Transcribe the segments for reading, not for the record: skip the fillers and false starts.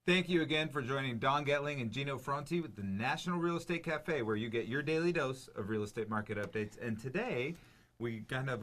Thank you again for joining Don Getling and Gino Fronti with the National Real Estate Cafe, where you get your daily dose of real estate market updates. And today, we kind of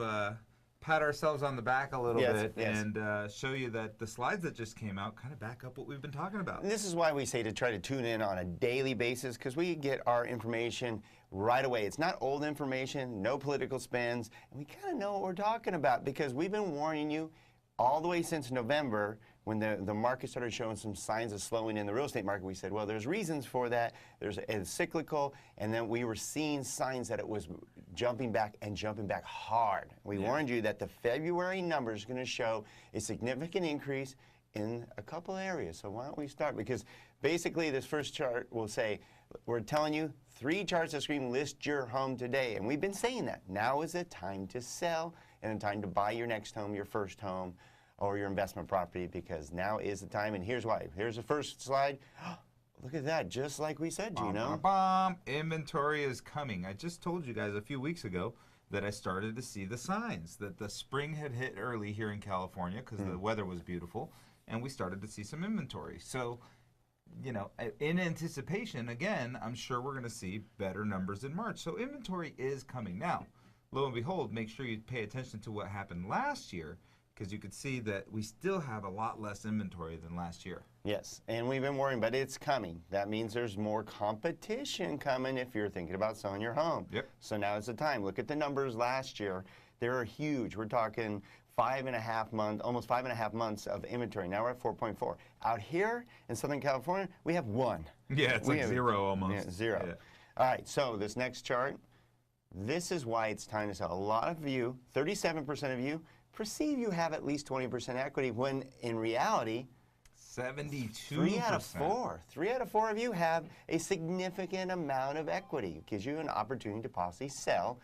pat ourselves on the back a little bit and show you that the slides that just came out kind of back up what we've been talking about. And this is why we say to try to tune in on a daily basis, because we get our information right away. It's not old information, no political spins, and we kind of know what we're talking about because we've been warning you all the way since November when the market started showing some signs of slowing in the real estate market. We said, well, there's reasons for that. It's cyclical, and then we were seeing signs that it was jumping back and jumping back hard. We warned you that the February numbers are going to show a significant increase in a couple areas. So why don't we start? Because basically this first chart will say, we're telling you 3 charts that scream list your home today. And we've been saying that. Now is the time to sell and a time to buy your next home, your first home, or your investment property, because now is the time, and here's why. Here's the first slide. Look at that, just like we said, Gino. Inventory is coming. I just told you guys a few weeks ago that I started to see the signs that the spring had hit early here in California because the weather was beautiful, and we started to see some inventory. So, you know, in anticipation, again, I'm sure we're going to see better numbers in March. So inventory is coming. Now, lo and behold, make sure you pay attention to what happened last year, because you could see that we still have a lot less inventory than last year. Yes, and we've been worrying, but it's coming. That means there's more competition coming if you're thinking about selling your home. Yep. So now is the time. Look at the numbers last year. They were huge. We're talking 5.5 months, almost 5.5 months of inventory. Now we're at 4.4. Out here in Southern California, we have 1. Yeah, it's like 0 almost. Yeah, 0. Yeah. All right, so this next chart, this is why it's time to sell. A lot of you, 37% of you, perceive you have at least 20% equity, when in reality, 72%. 3 out of 4. 3 out of 4 of you have a significant amount of equity. It gives you an opportunity to possibly sell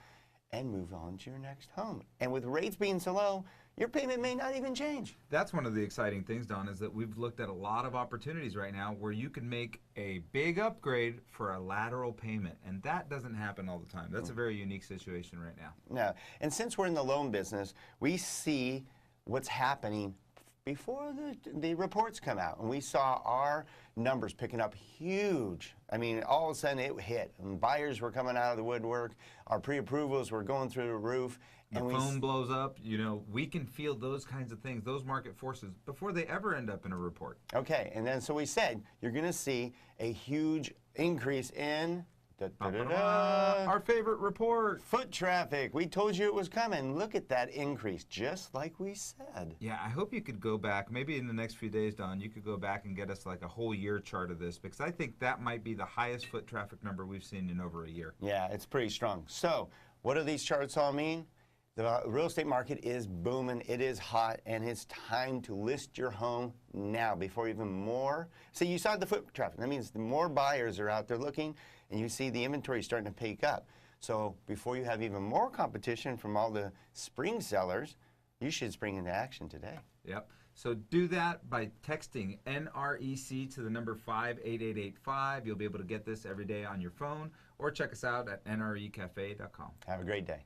and move on to your next home. And with rates being so low, your payment may not even change. That's one of the exciting things, Don, is that we've looked at a lot of opportunities right now where you can make a big upgrade for a lateral payment, and that doesn't happen all the time. That's a very unique situation right now. No, and since we're in the loan business, we see what's happening before the reports come out, and we saw our numbers picking up huge. I mean, all of a sudden it hit, and buyers were coming out of the woodwork. Our pre-approvals were going through the roof. The phone blows up. You know, we can feel those kinds of things, those market forces, before they ever end up in a report. Okay, and then so we said you're going to see a huge increase in our favorite report, foot traffic. We told you it was coming. Look at that increase, just like we said. Yeah, I hope you could go back, maybe in the next few days, Don, you could go back and get us like a whole year chart of this, because I think that might be the highest foot traffic number we've seen in over a year. Yeah, it's pretty strong. So what do these charts all mean? The real estate market is booming, it is hot, and it's time to list your home now before even more. So you saw the foot traffic. That means the more buyers are out there looking, and you see the inventory starting to pick up. So before you have even more competition from all the spring sellers, you should spring into action today. Yep. So do that by texting NREC to the number 58885. You'll be able to get this every day on your phone, or check us out at nrecafe.com. Have a great day.